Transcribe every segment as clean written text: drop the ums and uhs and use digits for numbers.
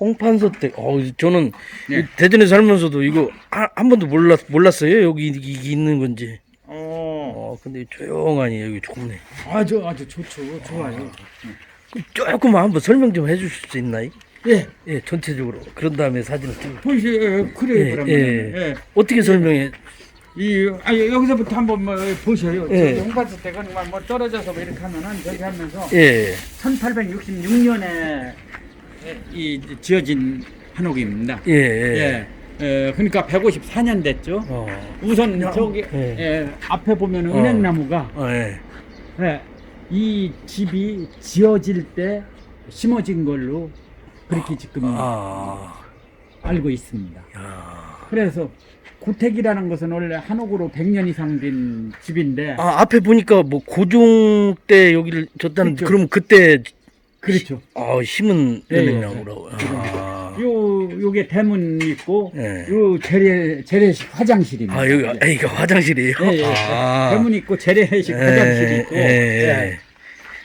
홍판서댁. 저는 네. 대전에 살면서도 이거 한 번도 몰랐어요. 여기 이게 있는 건지. 근데 조용하니 여기 좋네. 아주 좋죠. 좋아요. 조금만 한번 설명 좀 해주실 수 있나요? 예. 예, 전체적으로. 그런 다음에 사진을 찍고. 보시죠. 그래요, 예, 그러면. 예. 예. 어떻게 설명해? 여기서부터 한번 뭐 보셔요. 예. 저기 홍반서댁은 뭐 떨어져서 뭐 이렇게 하면은 저기 하면서 예. 1866년에 지어진 한옥입니다. 예. 그러니까 154년 됐죠. 우선 저기 앞에 보면 은행나무가 이 집이 지어질 때 심어진 걸로 그렇게 지금 알고 있습니다. 그래서 고택이라는 것은 원래 한옥으로 100년 이상 된 집인데 앞에 보니까 뭐 고종 때 여기를 졌다는 그렇죠. 그럼 그때 그렇죠. 심은 예, 은행나무라고. 요게 대문 있고 예. 요 재래식 화장실입니다. 여기 이거 화장실이에요. 대문 있고 재래식 화장실 있고.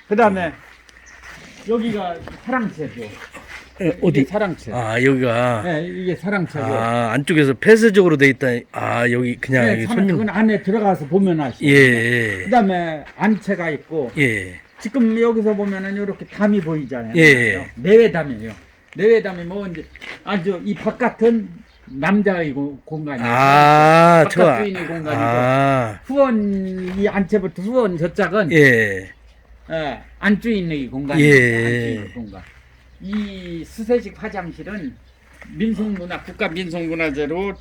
그다음에 여기가 사랑채죠. 어디? 이게 사랑채. 여기가. 이게 사랑채고. 안쪽에서 폐쇄적으로 돼 있다. 여기 그냥 여기 손님. 그건 안에 들어가서 보면 아시죠. 예. 그다음에 안채가 있고. 예. 지금 여기서 보면은 이렇게 담이 보이잖아요. 예. 내외담이에요. 내외담이 뭐 이제 아주 이 바깥은 남자의 공간이고 바깥 주인의 공간이고 후원 이 안채부터 후원 저짝은 안주인의 공간이에요. 안주인의 공간. 이 수세식 화장실은 민속문화 국가 민속문화재로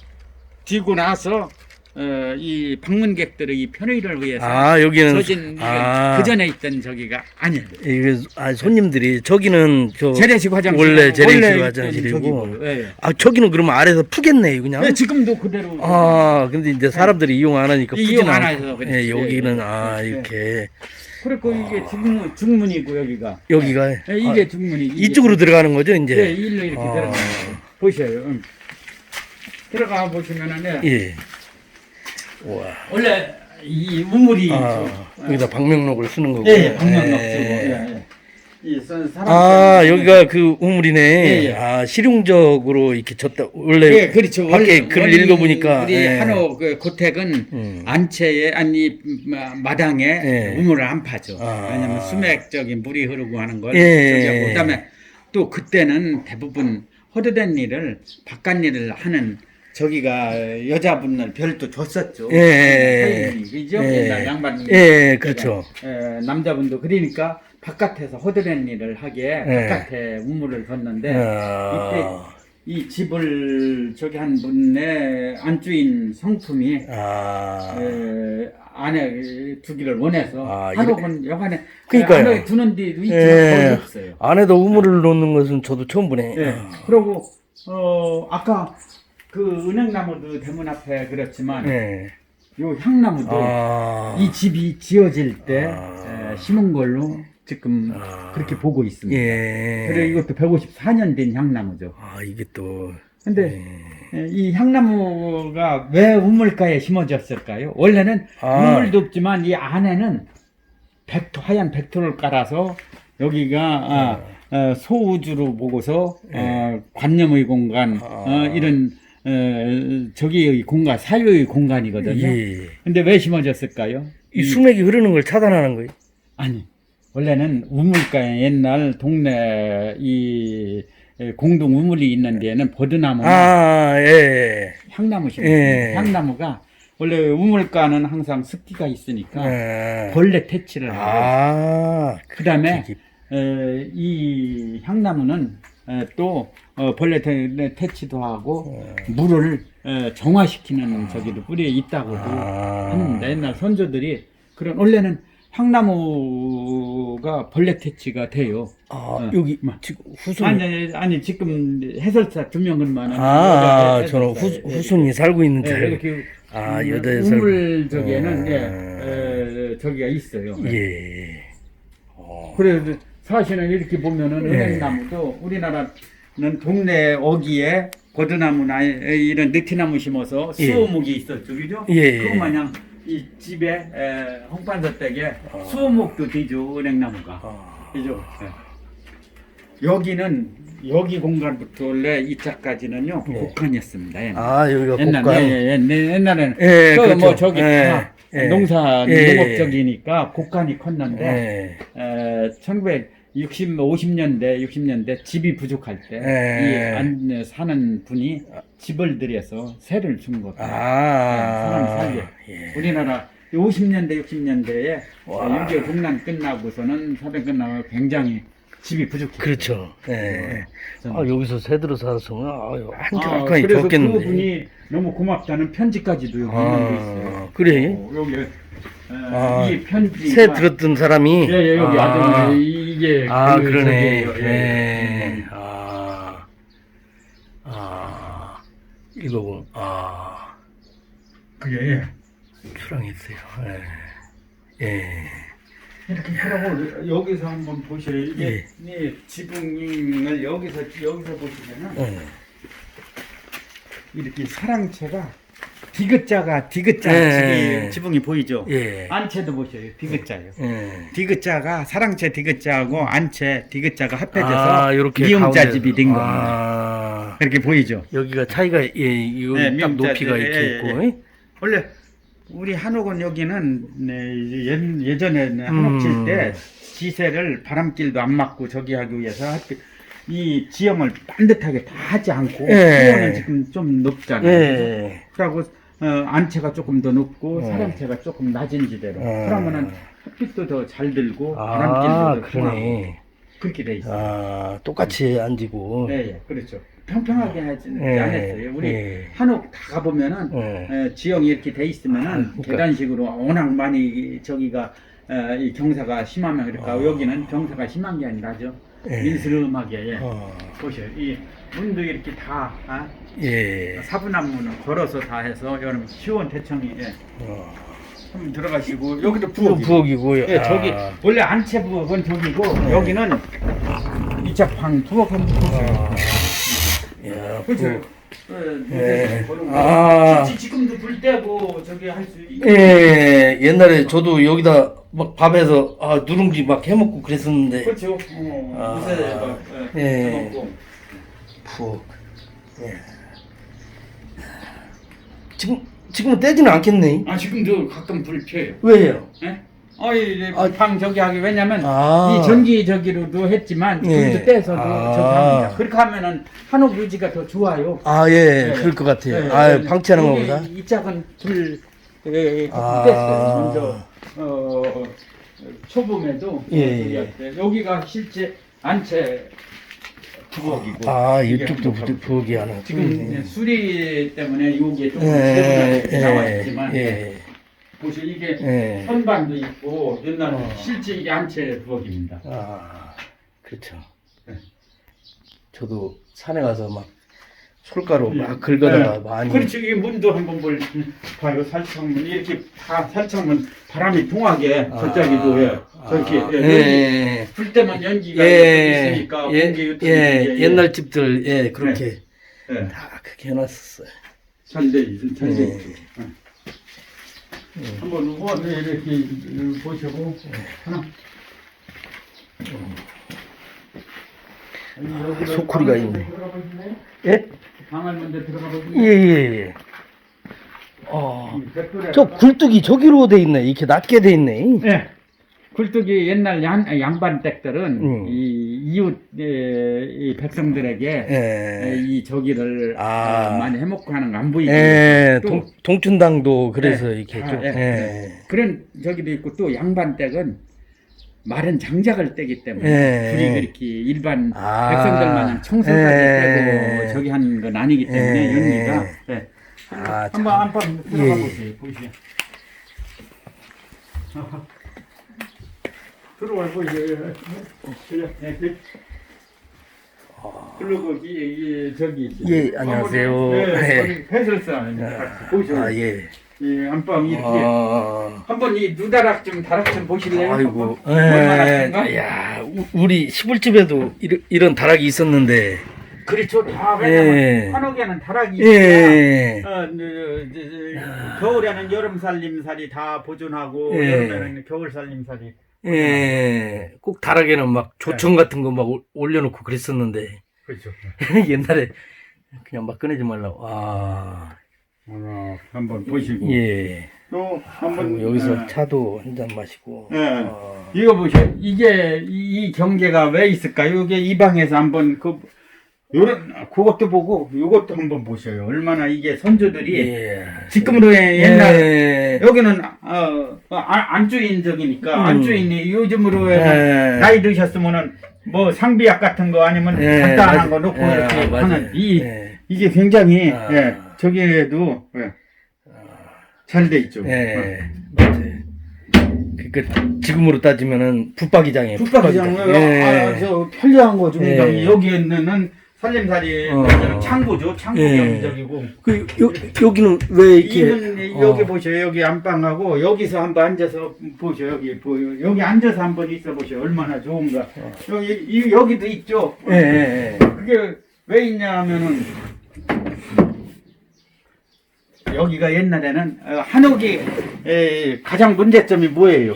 뒤고 나서 이 방문객들의 편의를 위해서 여기는 저진 그 전에 있던 저기가 아니에요. 이게 손님들이 저기는 재래식 화장실 원래 재래식 화장실이고 저기는 그러면 아래서 푸겠네 그냥. 지금도 그대로. 근데 이제 사람들이 이용 안 하니까 이용 안 해서 여기는 이렇게. 그리고 이게 중문이고 여기가 이게 중문이 이쪽으로 들어가는 거죠 이제. 일로 이렇게 들어가는 거예요. 보셔요. 들어가 보시면은 와. 원래 이 우물이 여기다 방명록을 쓰는 거고. 방명록 쓰고. 여기가 그 우물이네. 실용적으로 이렇게 졌다. 원래 그렇죠. 밖에 글을 읽어보니까 우리 한옥 고택은 안채에 마당에 우물을 안 파죠. 왜냐면 수맥적인 물이 흐르고 하는 걸. 그다음에 또 그때는 대부분 허드렛 일을 바깥 일을 하는 저기가 여자분을 별도 줬었죠. 그죠? 옛날 양반. 그렇죠. 남자분도 그러니까 바깥에서 허드렛 일을 하기에 바깥에 우물을 뒀는데 이때 이 집을 저기 한 분의 안주인 성품이 안에 두기를 원해서 한옥은 여간에 안에 두는 데도 있지만 거의 없어요. 안에도 우물을 놓는 것은 저도 처음 보네. 그리고 아까 그 은행나무도 대문 앞에 그렇지만 요 향나무도 이 집이 지어질 때 심은 걸로 지금 그렇게 보고 있습니다. 그리고 이것도 154년 된 향나무죠. 이게 또. 근데 이 향나무가 왜 우물가에 심어졌을까요? 원래는 우물도 없지만 이 안에는 하얀 백토를 깔아서 여기가 소우주로 보고서 관념의 공간 이런 저기의 공간, 사유의 공간이거든요. 근데 왜 심어졌을까요? 이 수맥이 흐르는 걸 차단하는 거예요? 아니, 원래는 우물가에 옛날 동네 이 공동 우물이 있는 데에는 버드나무, 향나무 심었어요. 향나무가 원래 우물가는 항상 습기가 있으니까 벌레 퇴치를 하고, 그다음에 이 향나무는 또 벌레 퇴치도 하고 물을 정화시키는 저기도 뿌리에 있다고도 하는데 옛날 선조들이 그런 원래는 향나무가 벌레 퇴치가 돼요. 여기 지금 후손 아니 지금 해설사 2명은만 저는 후손이 살고 있는 줄 알고. 여자에서 우물 저기에는 저기가 있어요. 그래서 사실은 이렇게 보면은 은행나무도 우리나라는 동네 어귀에 고드나무나 이런 느티나무 심어서 수호목이 있었죠, 그죠? 그거 마냥 이 집에 홍반서댁에 수호목도 되죠, 은행나무가, 그죠? 여기 공간부터 원래 이자까지는요 곡간이었습니다. 옛날에. 아, 여기가 옛날, 곡간. 옛날에는 예, 뭐 그렇죠. 저기 예, 다 예. 농업적이니까 곡간이 컸는데 예. 50년대 집이 부족할 때 예. 사는 분이 집을 들여서 세를 준 겁니다. 사람 아. 살게. 예. 우리나라 50년대 60년대에 와. 6.25 국난 끝나고서는 사변 끝나고 굉장히 집이 부족해요. 그렇죠. 예. 저는. 아, 여기서 새들어 살았으면 아유, 한적하니 그래서 좋겠는데. 그분이 너무 고맙다는 편지까지도 여기 있는 게 있어요. 그래. 여기 아, 이 편지 새 들었던 사람이. 예, 여기 아, 이게 그러네. 저기예요. 예. 예. 이거군. 그게 출항했어요. 예. 이렇게 하라고 여기서 한번 보셔요. 이게 이 지붕을 여기서 보시면은 예. 이렇게 사랑채가 디귿자 예. 지붕이 보이죠? 예. 안채도 보셔요. 디귿자예요. 예. 디귿자가 사랑채 디귿자하고 안채 디귿자가 합해져서 이렇게 미음자 가운데. 집이 된 겁니다. 이렇게 보이죠? 여기가 차이가 이거 네, 딱 미음자, 높이가 이렇게 있고. 원래 우리 한옥은 여기는 예전에 한옥 칠 때 지세를 바람길도 안 맞고 저기 하기 위해서 이 지형을 반듯하게 다 하지 않고 수온은 지금 좀 높잖아요. 예. 그러고 안채가 조금 더 높고 사랑채가 조금 낮은 지대로 그러면은 햇빛도 더 잘 들고 바람길도 더 통하고 그러네. 그렇게 돼 있어요. 똑같이 앉고. 네, 그렇죠. 평평하게 하지는 안 했어요. 우리 한옥 다 가보면은 지형이 이렇게 돼 있으면은 그러니까. 계단식으로 워낙 많이 저기가 이 경사가 심하면 그러니까 여기는 경사가 심한 게 아니라죠. 민스름하게 보셔요. 이 문도 이렇게 다 사분한 문을 걸어서 다 해서 여러분 시원 대청이 한번 들어가시고 여기도 부엌이고. 예, 저기 원래 안채 부엌은 저기고 여기는 이자방 부엌 한번 보세요. 그렇죠. 지금도 불 때고 저기 할 수 있고. 옛날에 저도 여기다 막 밥에서 누룽지 막 해먹고 그랬었는데. 그렇죠. 요새 막 해먹고. 부엌. 지금은 떼지는 않겠네. 지금도 가끔 불 켜요. 왜요? 예? 방 저기 하기 왜냐면 아. 이 전기 저기로도 했지만 불도 떼서도 저기 합니다. 그렇게 하면은 한옥 유지가 더 좋아요. 그럴 것 같아요. 방치하는 것보다. 이 짝은 불 뗐어요. 먼저 초봄에도 저기 할 때. 여기가 실제 안채 부엌이고. 이쪽도 부엌이 하나. 지금 수리 때문에 여기에 조금 나와 있지만 보시 이게 선반도 있고 옛날 실제 이게 안채 부엌입니다. 그렇죠. 저도 산에 가서 막 솔가루 막 긁어다가 많이. 그렇죠. 이 문도 한번 봐요. 살창문 이렇게 다 살창문 바람이 통하게 저쪽에도 저렇게 불 때만 연기가 있으니까 공기 유통이 옛날 집들 그렇게 다 그렇게 해놨었어요. 잘돼 있죠. 한번 후원을 이렇게 보시고 하나. 소쿠리가 있네. 예? 방을 먼저 들어가 보시면. 예. 저 굴뚝이 저기로 돼 있네. 이렇게 낮게 돼 있네. 네. 굴뚝이 옛날 양반댁들은 이웃 이 백성들에게 이 저기를 많이 해먹고 하는 거 안 보이게. 또 동춘당도 그래서 이렇게 좀. 그런 저기도 있고 또 양반댁은 마른 장작을 떼기 때문에 불이 그렇게 일반 백성들 마냥 청소까지 떼고 저기 하는 건 아니기 때문에 연기가 한번 들어가 보세요. 보시죠. 들어와 보세요. 그리고 저기 안녕하세요. 해설사입니다. 보시죠. 이 안방 이렇게 한번 이 누다락 좀 다락 좀 보실래요? 아이고, 얼마나 야, 우리 시골집에도 이런 다락이 있었는데. 그렇죠. 다 왜냐면 한옥에는 다락이 있어야 겨울에는 여름 살림살이 다 보존하고 여름에는 겨울 살림살이 예, 꼭 다락에는 막 조청 같은 거 막 올려놓고 그랬었는데 그렇죠. 옛날에 그냥 막 꺼내지 말라고. 아, 한번 보시고. 예. 또 한번 여기서 차도 한 잔 마시고. 예. 이거 보세요. 이게 이 경계가 왜 있을까요? 이게 이 방에서 한번 요런 그것도 보고 요것도 한번 보셔요. 얼마나 이게 선조들이 예. 지금으로의 옛날 예. 여기는 안주인적이니까 안주인이 요즘으로의 예. 나이 드셨으면은 뭐 상비약 같은 거 아니면 예, 간단한 맞아. 거 놓고 예, 이렇게 맞아요. 하는 예. 이게 굉장히 아. 저기에도 잘 돼 있죠. 예. 맞아요. 그러니까 지금으로 따지면은 붙박이장이에요. 북박이장은 예. 저 편리한 거죠. 예. 여기에는 살림살이 창고죠. 창고 예. 경적이고. 여기는 왜 이렇게 이분 여기 보셔요. 여기 안방하고 여기서 한번 앉아서 보셔. 여기 앉아서 한번 있어 보셔. 얼마나 좋은가. 여기도 있죠. 예. 그게 왜 있냐 하면은 여기가 옛날에는 한옥이 가장 문제점이 뭐예요?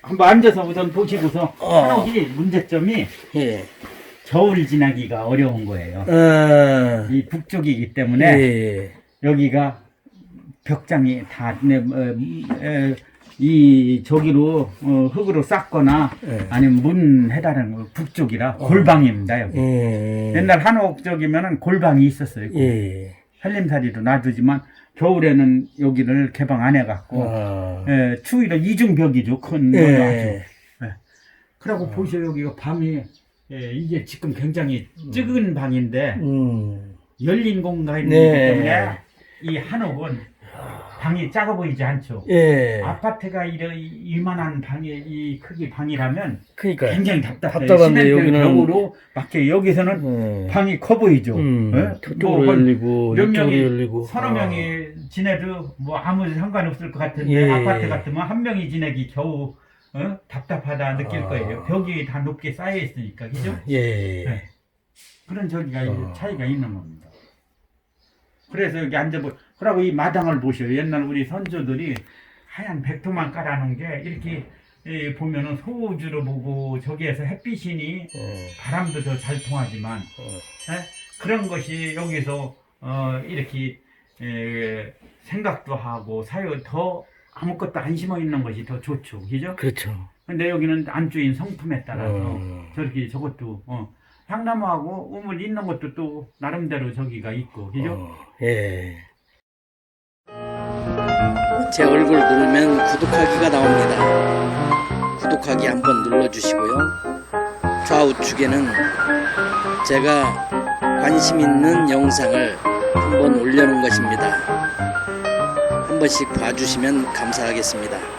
한번 앉아서 우선 보시고서 한옥이 문제점이 예. 겨울 지나기가 어려운 거예요. 이 북쪽이기 때문에 예. 여기가 벽장이 다 이 저기로 흙으로 쌓거나 아니면 문 해달라는 거 북쪽이라 골방입니다. 여기. 옛날 한옥 쪽이면은 골방이 있었어요. 예. 살림살이도 놔두지만 겨울에는 여기를 개방 안 해갖고 추위로 이중벽이죠. 큰 걸로 아주. 그러고 보세요. 여기가 밤이 이게 지금 굉장히 적은 방인데 열린 공간이기 때문에 이 한옥은 방이 작아 보이지 않죠. 예. 아파트가 이만한 방이 이 크기 방이라면 그러니까 굉장히 답답해요. 답답한데 여기는 벽으로 막혀 여기서는 방이 커 보이죠. 저쪽으로 열리고 몇 이쪽으로 명이 열리고 서너 명이 지내도 뭐 아무 상관없을 것 같은데 예. 아파트 같으면 한 명이 지내기 겨우 답답하다 느낄 거예요. 벽이 다 높게 쌓여 있으니까 그죠? 예. 네. 그런 저기가 차이가 있는 겁니다. 그래서 여기 앉아보. 그러고 이 마당을 보셔요. 옛날 우리 선조들이 하얀 백토만 깔아놓은 게 이렇게 보면은 소주로 보고 저기에서 햇빛이니 바람도 더 잘 통하지만 그런 것이 여기서 이렇게 생각도 하고 더 아무것도 안 심어 있는 것이 더 좋죠. 그죠? 그렇죠. 근데 여기는 안주인 성품에 따라서 저렇게 저것도 향나무하고 우물 있는 것도 또 나름대로 저기가 있고 그죠? 예. 제 얼굴 누르면 구독하기가 나옵니다. 구독하기 한번 눌러주시고요. 좌우측에는 제가 관심 있는 영상을 한번 올려놓은 것입니다. 한 번씩 봐주시면 감사하겠습니다.